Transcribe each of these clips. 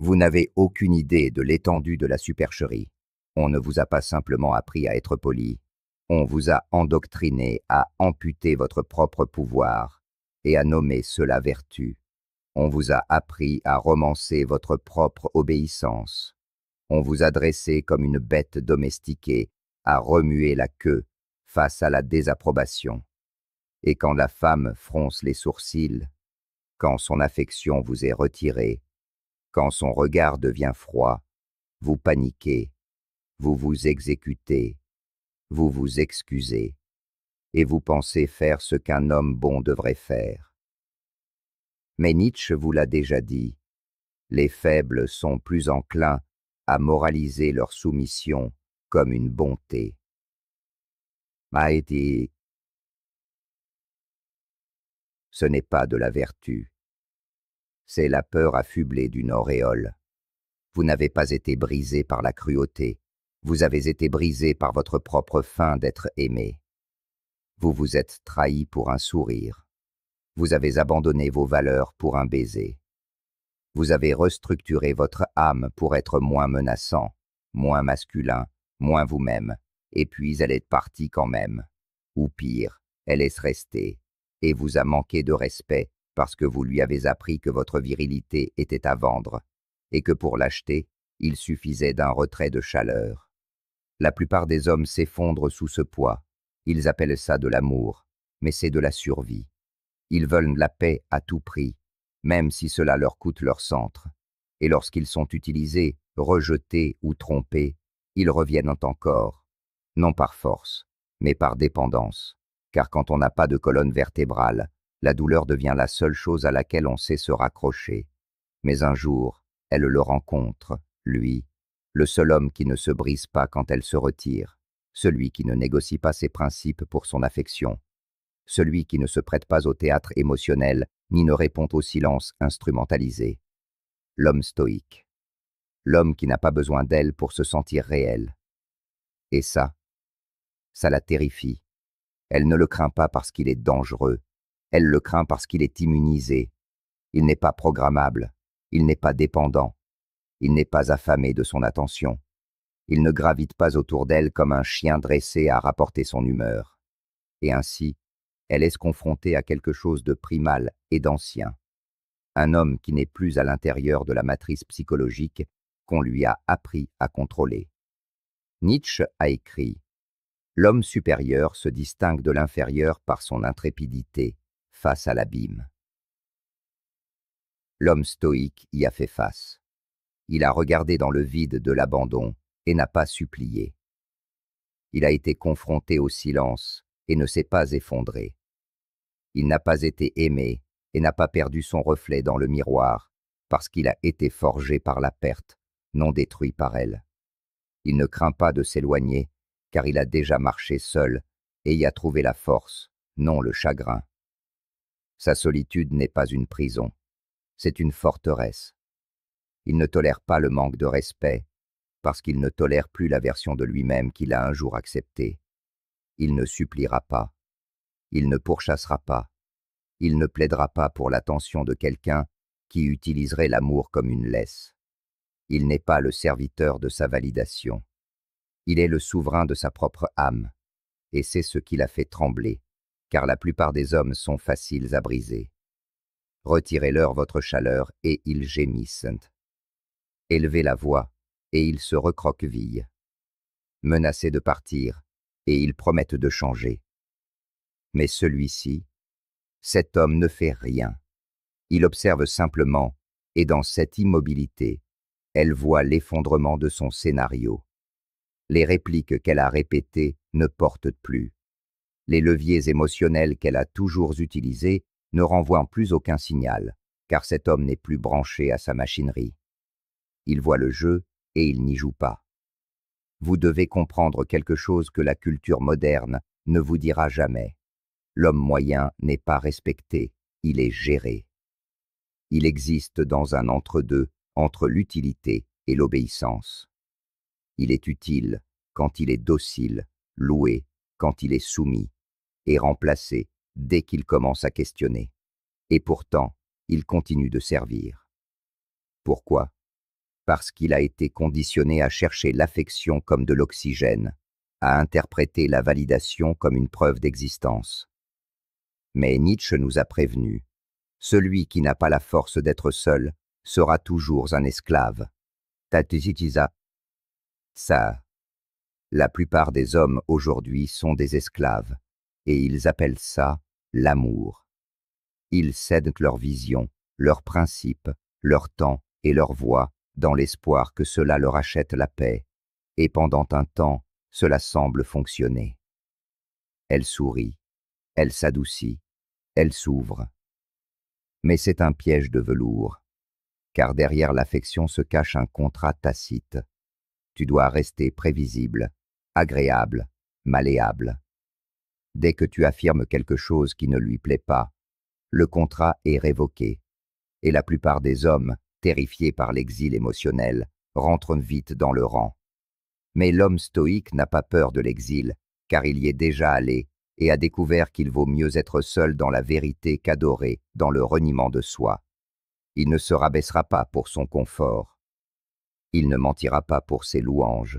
Vous n'avez aucune idée de l'étendue de la supercherie. On ne vous a pas simplement appris à être poli, on vous a endoctriné à amputer votre propre pouvoir et à nommer cela vertu. On vous a appris à romancer votre propre obéissance. On vous a dressé comme une bête domestiquée à remuer la queue face à la désapprobation. Et quand la femme fronce les sourcils, quand son affection vous est retirée, quand son regard devient froid, vous paniquez, vous vous exécutez, vous vous excusez, et vous pensez faire ce qu'un homme bon devrait faire. Mais Nietzsche vous l'a déjà dit, les faibles sont plus enclins à moraliser leur soumission comme une bonté. Maïti, ce n'est pas de la vertu, c'est la peur affublée d'une auréole. Vous n'avez pas été brisé par la cruauté, vous avez été brisé par votre propre faim d'être aimé. Vous vous êtes trahi pour un sourire. Vous avez abandonné vos valeurs pour un baiser. Vous avez restructuré votre âme pour être moins menaçant, moins masculin, moins vous-même, et puis elle est partie quand même. Ou pire, elle est restée, et vous a manqué de respect parce que vous lui avez appris que votre virilité était à vendre, et que pour l'acheter, il suffisait d'un retrait de chaleur. La plupart des hommes s'effondrent sous ce poids. Ils appellent ça de l'amour, mais c'est de la survie. Ils veulent la paix à tout prix, même si cela leur coûte leur centre. Et lorsqu'ils sont utilisés, rejetés ou trompés, ils reviennent encore, non par force, mais par dépendance. Car quand on n'a pas de colonne vertébrale, la douleur devient la seule chose à laquelle on sait se raccrocher. Mais un jour, elle le rencontre, lui, le seul homme qui ne se brise pas quand elle se retire, celui qui ne négocie pas ses principes pour son affection, celui qui ne se prête pas au théâtre émotionnel ni ne répond au silence instrumentalisé. L'homme stoïque. L'homme qui n'a pas besoin d'elle pour se sentir réel. Et ça la terrifie. Elle ne le craint pas parce qu'il est dangereux, elle le craint parce qu'il est immunisé. Il n'est pas programmable, il n'est pas dépendant, il n'est pas affamé de son attention. Il ne gravite pas autour d'elle comme un chien dressé à rapporter son humeur. Et ainsi, elle est confrontée à quelque chose de primal et d'ancien. Un homme qui n'est plus à l'intérieur de la matrice psychologique qu'on lui a appris à contrôler. Nietzsche a écrit « L'homme supérieur se distingue de l'inférieur par son intrépidité face à l'abîme. » L'homme stoïque y a fait face. Il a regardé dans le vide de l'abandon et n'a pas supplié. Il a été confronté au silence et ne s'est pas effondré. Il n'a pas été aimé et n'a pas perdu son reflet dans le miroir parce qu'il a été forgé par la perte, non détruit par elle. Il ne craint pas de s'éloigner car il a déjà marché seul et y a trouvé la force, non le chagrin. Sa solitude n'est pas une prison, c'est une forteresse. Il ne tolère pas le manque de respect, parce qu'il ne tolère plus la version de lui-même qu'il a un jour acceptée. Il ne suppliera pas, il ne pourchassera pas, il ne plaidera pas pour l'attention de quelqu'un qui utiliserait l'amour comme une laisse. Il n'est pas le serviteur de sa validation. Il est le souverain de sa propre âme, et c'est ce qui l'a fait trembler, car la plupart des hommes sont faciles à briser. Retirez-leur votre chaleur et ils gémissent. Élevez la voix, et ils se recroquevillent. Menacés de partir, et ils promettent de changer. Mais celui-ci, cet homme ne fait rien. Il observe simplement, et dans cette immobilité, elle voit l'effondrement de son scénario. Les répliques qu'elle a répétées ne portent plus. Les leviers émotionnels qu'elle a toujours utilisés ne renvoient plus aucun signal, car cet homme n'est plus branché à sa machinerie. Il voit le jeu et il n'y joue pas. Vous devez comprendre quelque chose que la culture moderne ne vous dira jamais. L'homme moyen n'est pas respecté, il est géré. Il existe dans un entre-deux, entre l'utilité et l'obéissance. Il est utile quand il est docile, loué quand il est soumis, et remplacé dès qu'il commence à questionner. Et pourtant, il continue de servir. Pourquoi ? parce qu'il a été conditionné à chercher l'affection comme de l'oxygène, à interpréter la validation comme une preuve d'existence. Mais Nietzsche nous a prévenus. Celui qui n'a pas la force d'être seul sera toujours un esclave. Tatizitiza. Ça. La plupart des hommes aujourd'hui sont des esclaves, et ils appellent ça l'amour. Ils cèdent leur vision, leurs principes, leur temps et leur voix dans l'espoir que cela leur achète la paix, et pendant un temps, cela semble fonctionner. Elle sourit, elle s'adoucit, elle s'ouvre. Mais c'est un piège de velours, car derrière l'affection se cache un contrat tacite. Tu dois rester prévisible, agréable, malléable. Dès que tu affirmes quelque chose qui ne lui plaît pas, le contrat est révoqué, et la plupart des hommes, terrifiés par l'exil émotionnel, rentrent vite dans le rang. Mais l'homme stoïque n'a pas peur de l'exil, car il y est déjà allé et a découvert qu'il vaut mieux être seul dans la vérité qu'adoré dans le reniement de soi. Il ne se rabaissera pas pour son confort. Il ne mentira pas pour ses louanges.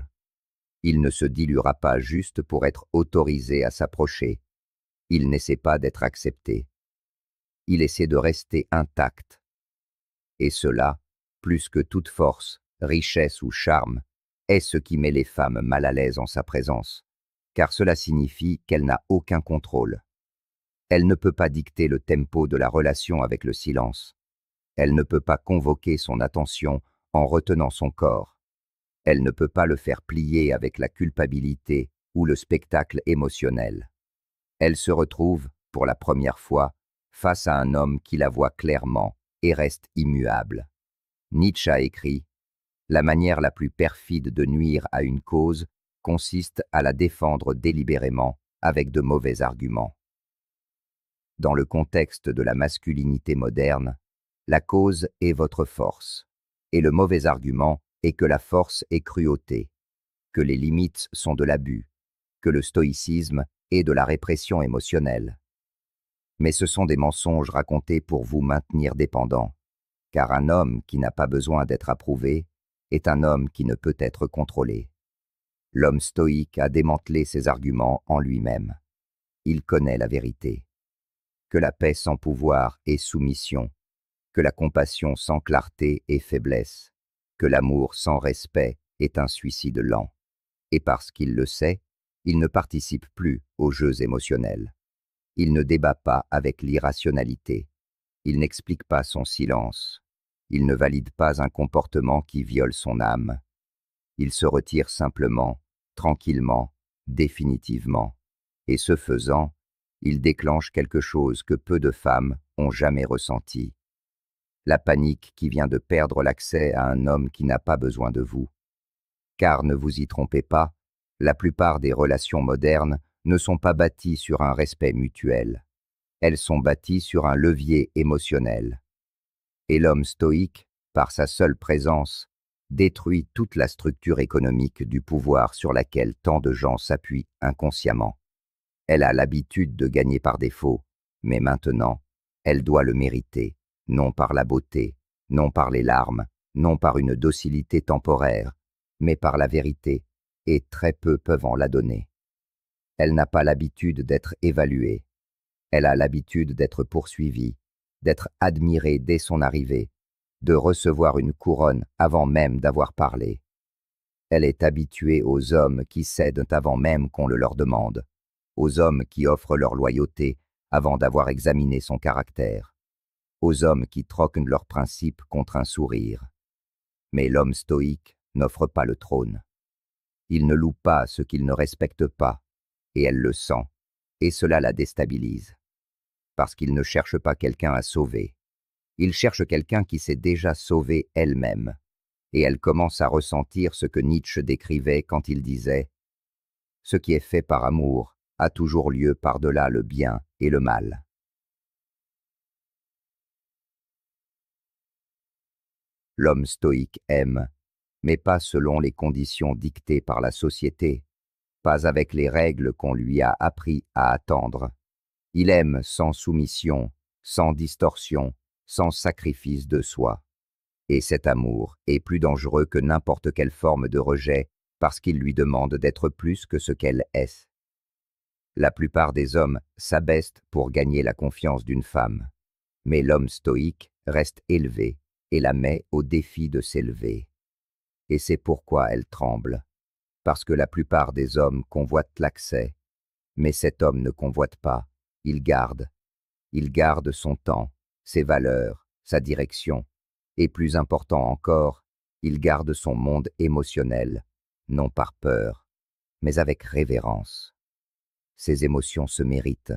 Il ne se diluera pas juste pour être autorisé à s'approcher. Il n'essaie pas d'être accepté. Il essaie de rester intact. Et cela, plus que toute force, richesse ou charme, est ce qui met les femmes mal à l'aise en sa présence, car cela signifie qu'elle n'a aucun contrôle. Elle ne peut pas dicter le tempo de la relation avec le silence. Elle ne peut pas convoquer son attention en retenant son corps. Elle ne peut pas le faire plier avec la culpabilité ou le spectacle émotionnel. Elle se retrouve, pour la première fois, face à un homme qui la voit clairement et reste immuable. Nietzsche a écrit « La manière la plus perfide de nuire à une cause consiste à la défendre délibérément avec de mauvais arguments. » Dans le contexte de la masculinité moderne, la cause est votre force, et le mauvais argument est que la force est cruauté, que les limites sont de l'abus, que le stoïcisme est de la répression émotionnelle. Mais ce sont des mensonges racontés pour vous maintenir dépendant, car un homme qui n'a pas besoin d'être approuvé est un homme qui ne peut être contrôlé. L'homme stoïque a démantelé ses arguments en lui-même. Il connaît la vérité. Que la paix sans pouvoir est soumission, que la compassion sans clarté est faiblesse, que l'amour sans respect est un suicide lent. Et parce qu'il le sait, il ne participe plus aux jeux émotionnels. Il ne débat pas avec l'irrationalité. Il n'explique pas son silence. Il ne valide pas un comportement qui viole son âme. Il se retire simplement, tranquillement, définitivement. Et ce faisant, il déclenche quelque chose que peu de femmes ont jamais ressenti. La panique qui vient de perdre l'accès à un homme qui n'a pas besoin de vous. Car ne vous y trompez pas, la plupart des relations modernes ne sont pas bâties sur un respect mutuel. Elles sont bâties sur un levier émotionnel. Et l'homme stoïque, par sa seule présence, détruit toute la structure économique du pouvoir sur laquelle tant de gens s'appuient inconsciemment. Elle a l'habitude de gagner par défaut, mais maintenant, elle doit le mériter, non par la beauté, non par les larmes, non par une docilité temporaire, mais par la vérité, et très peu peuvent en la donner. Elle n'a pas l'habitude d'être évaluée. Elle a l'habitude d'être poursuivie, d'être admirée dès son arrivée, de recevoir une couronne avant même d'avoir parlé. Elle est habituée aux hommes qui cèdent avant même qu'on le leur demande, aux hommes qui offrent leur loyauté avant d'avoir examiné son caractère, aux hommes qui troquent leurs principes contre un sourire. Mais l'homme stoïque n'offre pas le trône. Il ne loue pas ce qu'il ne respecte pas, et elle le sent, et cela la déstabilise. Parce qu'il ne cherche pas quelqu'un à sauver. Il cherche quelqu'un qui s'est déjà sauvé elle-même, et elle commence à ressentir ce que Nietzsche décrivait quand il disait « Ce qui est fait par amour a toujours lieu par-delà le bien et le mal. » L'homme stoïque aime, mais pas selon les conditions dictées par la société, pas avec les règles qu'on lui a appris à attendre. Il aime sans soumission, sans distorsion, sans sacrifice de soi. Et cet amour est plus dangereux que n'importe quelle forme de rejet parce qu'il lui demande d'être plus que ce qu'elle est. La plupart des hommes s'abaissent pour gagner la confiance d'une femme. Mais l'homme stoïque reste élevé et la met au défi de s'élever. Et c'est pourquoi elle tremble. Parce que la plupart des hommes convoitent l'accès. Mais cet homme ne convoite pas, il garde. Il garde son temps, ses valeurs, sa direction. Et plus important encore, il garde son monde émotionnel, non par peur, mais avec révérence. Ses émotions se méritent,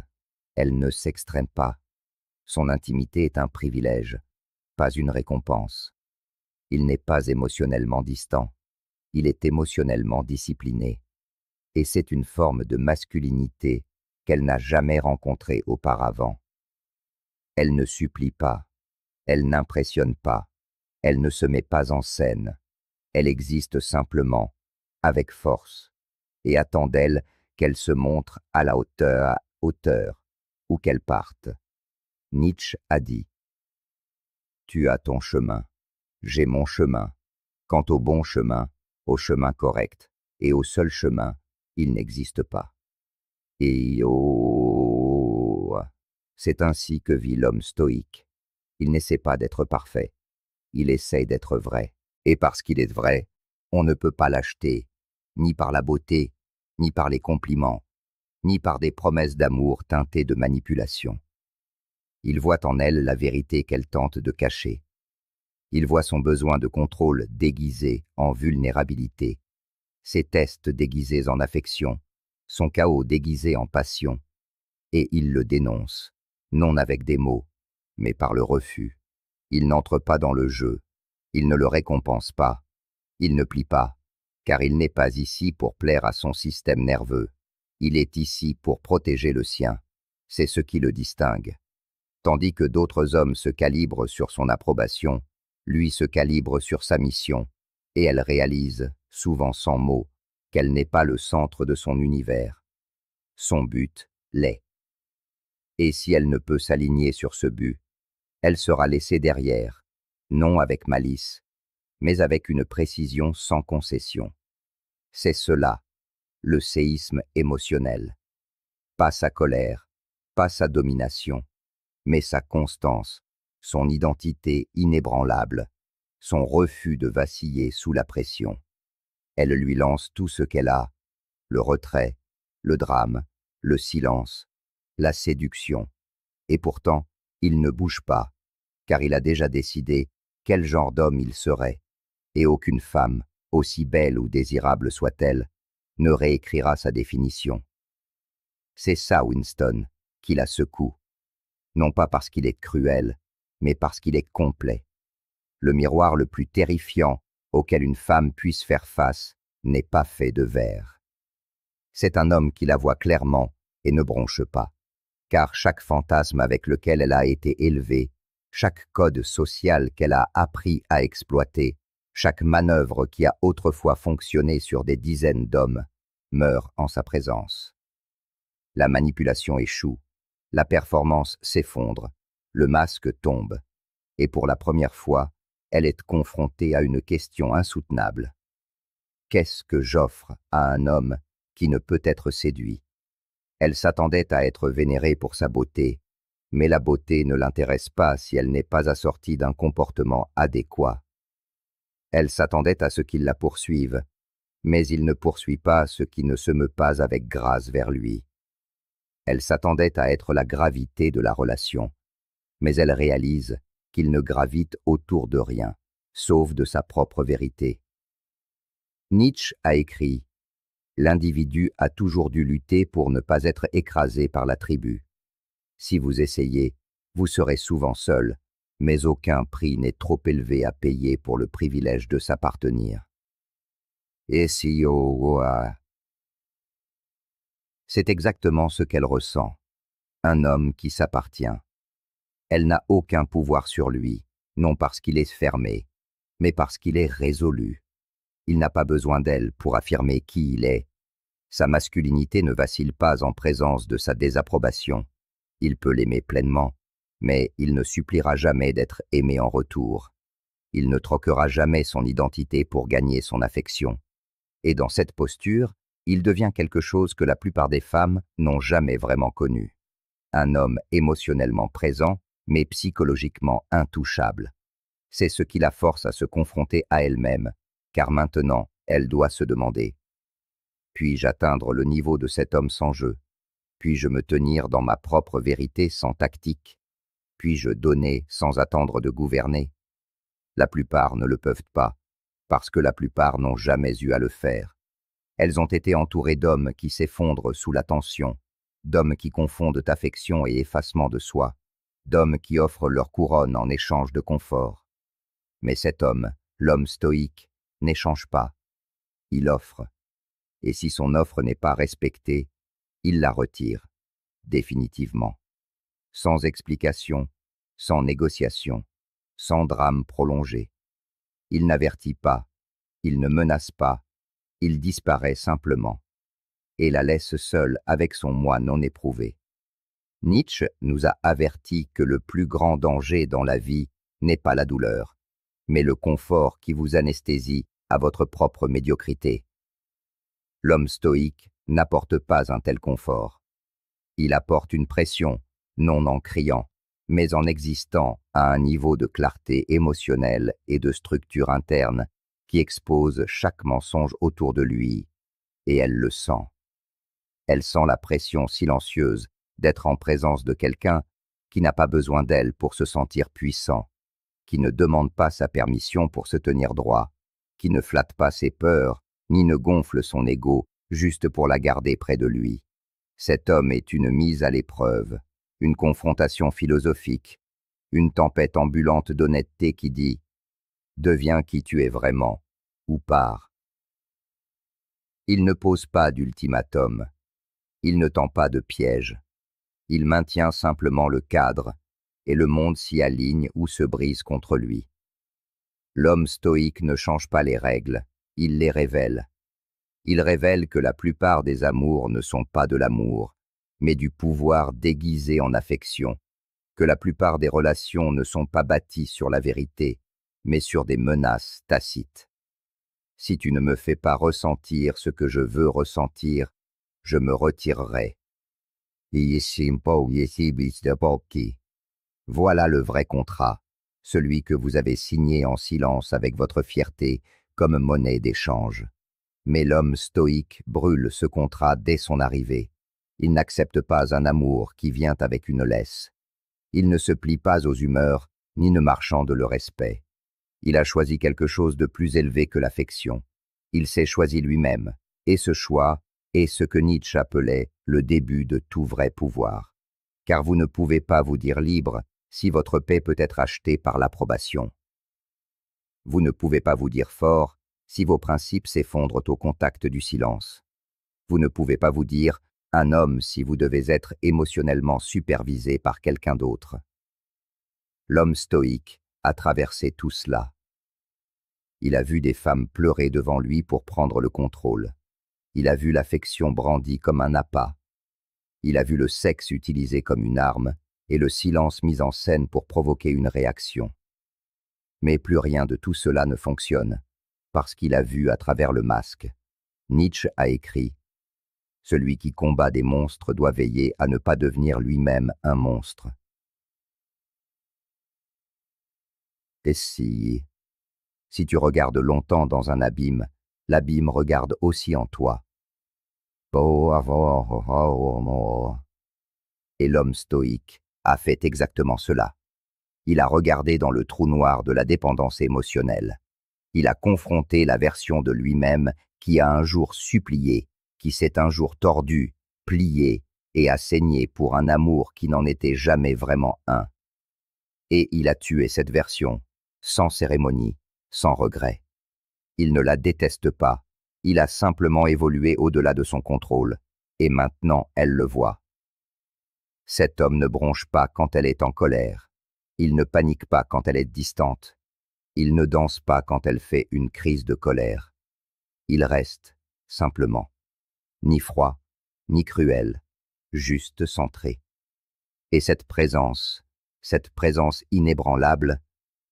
elles ne s'extrêment pas. Son intimité est un privilège, pas une récompense. Il n'est pas émotionnellement distant, il est émotionnellement discipliné. Et c'est une forme de masculinité qu'elle n'a jamais rencontrée auparavant. Elle ne supplie pas, elle n'impressionne pas, elle ne se met pas en scène, elle existe simplement, avec force, et attend d'elle qu'elle se montre à la hauteur, ou qu'elle parte. Nietzsche a dit « Tu as ton chemin, j'ai mon chemin. Quant au bon chemin, au chemin correct, et au seul chemin, il n'existe pas. » Et oh, c'est ainsi que vit l'homme stoïque. Il n'essaie pas d'être parfait, il essaie d'être vrai. Et parce qu'il est vrai, on ne peut pas l'acheter, ni par la beauté, ni par les compliments, ni par des promesses d'amour teintées de manipulation. Il voit en elle la vérité qu'elle tente de cacher. Il voit son besoin de contrôle déguisé en vulnérabilité, ses tests déguisés en affection, son chaos déguisé en passion, et il le dénonce, non avec des mots, mais par le refus. Il n'entre pas dans le jeu, il ne le récompense pas, il ne plie pas, car il n'est pas ici pour plaire à son système nerveux, il est ici pour protéger le sien, c'est ce qui le distingue. Tandis que d'autres hommes se calibrent sur son approbation, lui se calibre sur sa mission, et elle réalise, souvent sans mots, qu'elle n'est pas le centre de son univers. Son but l'est. Et si elle ne peut s'aligner sur ce but, elle sera laissée derrière, non avec malice, mais avec une précision sans concession. C'est cela, le séisme émotionnel. Pas sa colère, pas sa domination, mais sa constance, son identité inébranlable, son refus de vaciller sous la pression. Elle lui lance tout ce qu'elle a, le retrait, le drame, le silence, la séduction. Et pourtant, il ne bouge pas, car il a déjà décidé quel genre d'homme il serait, et aucune femme, aussi belle ou désirable soit-elle, ne réécrira sa définition. C'est ça, Winston, qui la secoue, non pas parce qu'il est cruel, mais parce qu'il est complet. Le miroir le plus terrifiant auquel une femme puisse faire face n'est pas fait de verre. C'est un homme qui la voit clairement et ne bronche pas, car chaque fantasme avec lequel elle a été élevée, chaque code social qu'elle a appris à exploiter, chaque manœuvre qui a autrefois fonctionné sur des dizaines d'hommes, meurt en sa présence. La manipulation échoue, la performance s'effondre, le masque tombe, et pour la première fois, elle est confrontée à une question insoutenable. Qu'est-ce que j'offre à un homme qui ne peut être séduit? Elle s'attendait à être vénérée pour sa beauté, mais la beauté ne l'intéresse pas si elle n'est pas assortie d'un comportement adéquat. Elle s'attendait à ce qu'il la poursuive, mais il ne poursuit pas ce qui ne se meut pas avec grâce vers lui. Elle s'attendait à être la gravité de la relation, mais elle réalise qu'il ne gravite autour de rien, sauf de sa propre vérité. Nietzsche a écrit « L'individu a toujours dû lutter pour ne pas être écrasé par la tribu. Si vous essayez, vous serez souvent seul, mais aucun prix n'est trop élevé à payer pour le privilège de s'appartenir. » Et si c'est exactement ce qu'elle ressent, un homme qui s'appartient. Elle n'a aucun pouvoir sur lui, non parce qu'il est fermé, mais parce qu'il est résolu. Il n'a pas besoin d'elle pour affirmer qui il est. Sa masculinité ne vacille pas en présence de sa désapprobation. Il peut l'aimer pleinement, mais il ne suppliera jamais d'être aimé en retour. Il ne troquera jamais son identité pour gagner son affection. Et dans cette posture, il devient quelque chose que la plupart des femmes n'ont jamais vraiment connu. Un homme émotionnellement présent, mais psychologiquement intouchable. C'est ce qui la force à se confronter à elle-même, car maintenant, elle doit se demander: puis-je atteindre le niveau de cet homme sans jeu? Puis-je me tenir dans ma propre vérité sans tactique? Puis-je donner sans attendre de gouverner? La plupart ne le peuvent pas, parce que la plupart n'ont jamais eu à le faire. Elles ont été entourées d'hommes qui s'effondrent sous la tension, d'hommes qui confondent affection et effacement de soi, d'hommes qui offrent leur couronne en échange de confort. Mais cet homme, l'homme stoïque, n'échange pas. Il offre. Et si son offre n'est pas respectée, il la retire, définitivement. Sans explication, sans négociation, sans drame prolongé. Il n'avertit pas, il ne menace pas, il disparaît simplement, et la laisse seule avec son moi non éprouvé. Nietzsche nous a averti que le plus grand danger dans la vie n'est pas la douleur, mais le confort qui vous anesthésie à votre propre médiocrité. L'homme stoïque n'apporte pas un tel confort. Il apporte une pression, non en criant, mais en existant à un niveau de clarté émotionnelle et de structure interne qui expose chaque mensonge autour de lui, et elle le sent. Elle sent la pression silencieuse d'être en présence de quelqu'un qui n'a pas besoin d'elle pour se sentir puissant, qui ne demande pas sa permission pour se tenir droit, qui ne flatte pas ses peurs, ni ne gonfle son ego juste pour la garder près de lui. Cet homme est une mise à l'épreuve, une confrontation philosophique, une tempête ambulante d'honnêteté qui dit: deviens qui tu es vraiment, ou pars. Il ne pose pas d'ultimatum, il ne tend pas de piège, il maintient simplement le cadre, et le monde s'y aligne ou se brise contre lui. L'homme stoïque ne change pas les règles, il les révèle. Il révèle que la plupart des amours ne sont pas de l'amour, mais du pouvoir déguisé en affection, que la plupart des relations ne sont pas bâties sur la vérité, mais sur des menaces tacites. Si tu ne me fais pas ressentir ce que je veux ressentir, je me retirerai. Voilà le vrai contrat, celui que vous avez signé en silence avec votre fierté comme monnaie d'échange. Mais l'homme stoïque brûle ce contrat dès son arrivée. Il n'accepte pas un amour qui vient avec une laisse. Il ne se plie pas aux humeurs, ni ne marchande le respect. Il a choisi quelque chose de plus élevé que l'affection. Il s'est choisi lui-même, et ce choix est ce que Nietzsche appelait le début de tout vrai pouvoir. Car vous ne pouvez pas vous dire libre si votre paix peut être achetée par l'approbation. Vous ne pouvez pas vous dire fort si vos principes s'effondrent au contact du silence. Vous ne pouvez pas vous dire un homme si vous devez être émotionnellement supervisé par quelqu'un d'autre. L'homme stoïque a traversé tout cela. Il a vu des femmes pleurer devant lui pour prendre le contrôle. Il a vu l'affection brandie comme un appât. Il a vu le sexe utilisé comme une arme et le silence mis en scène pour provoquer une réaction. Mais plus rien de tout cela ne fonctionne, parce qu'il a vu à travers le masque. Nietzsche a écrit: « Celui qui combat des monstres doit veiller à ne pas devenir lui-même un monstre. » Et si tu regardes longtemps dans un abîme, l'abîme regarde aussi en toi. Et l'homme stoïque a fait exactement cela. Il a regardé dans le trou noir de la dépendance émotionnelle. Il a confronté la version de lui-même qui a un jour supplié, qui s'est un jour tordu, plié et a saigné pour un amour qui n'en était jamais vraiment un. Et il a tué cette version, sans cérémonie, sans regret. Il ne la déteste pas, il a simplement évolué au-delà de son contrôle, et maintenant elle le voit. Cet homme ne bronche pas quand elle est en colère, il ne panique pas quand elle est distante, il ne danse pas quand elle fait une crise de colère. Il reste, simplement, ni froid, ni cruel, juste centré. Et cette présence inébranlable,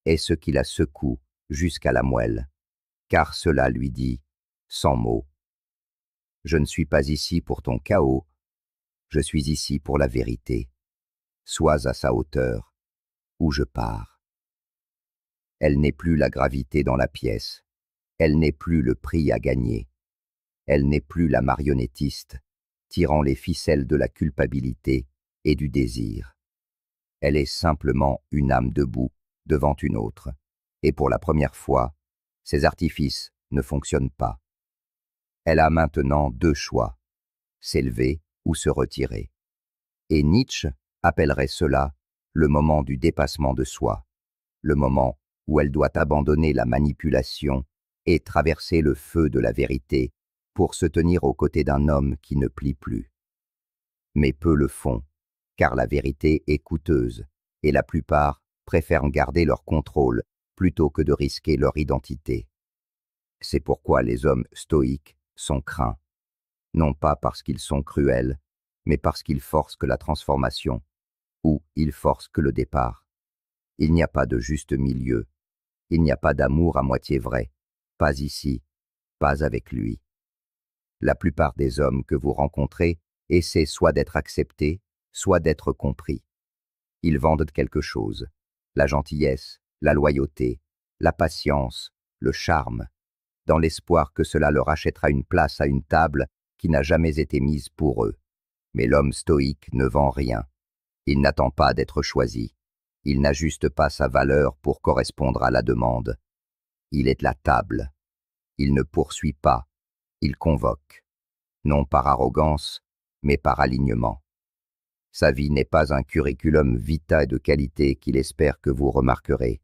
est ce qui la secoue jusqu'à la moelle, car cela lui dit, sans mots, je ne suis pas ici pour ton chaos, je suis ici pour la vérité. Sois à sa hauteur, ou je pars. Elle n'est plus la gravité dans la pièce, elle n'est plus le prix à gagner, elle n'est plus la marionnettiste, tirant les ficelles de la culpabilité et du désir. Elle est simplement une âme debout devant une autre, et pour la première fois, ses artifices ne fonctionnent pas. Elle a maintenant deux choix, s'élever ou se retirer. Et Nietzsche appellerait cela le moment du dépassement de soi, le moment où elle doit abandonner la manipulation et traverser le feu de la vérité pour se tenir aux côtés d'un homme qui ne plie plus. Mais peu le font, car la vérité est coûteuse, et la plupart préfèrent garder leur contrôle plutôt que de risquer leur identité. C'est pourquoi les hommes stoïques sont craints, non pas parce qu'ils sont cruels, mais parce qu'ils forcent que la transformation, ou ils forcent que le départ. Il n'y a pas de juste milieu, il n'y a pas d'amour à moitié vrai, pas ici, pas avec lui. La plupart des hommes que vous rencontrez essaient soit d'être acceptés, soit d'être compris. Ils vendent quelque chose, la gentillesse, la loyauté, la patience, le charme, dans l'espoir que cela leur achètera une place à une table qui n'a jamais été mise pour eux. Mais l'homme stoïque ne vend rien. Il n'attend pas d'être choisi. Il n'ajuste pas sa valeur pour correspondre à la demande. Il est de la table. Il ne poursuit pas. Il convoque. Non par arrogance, mais par alignement. Sa vie n'est pas un curriculum vitae de qualité qu'il espère que vous remarquerez.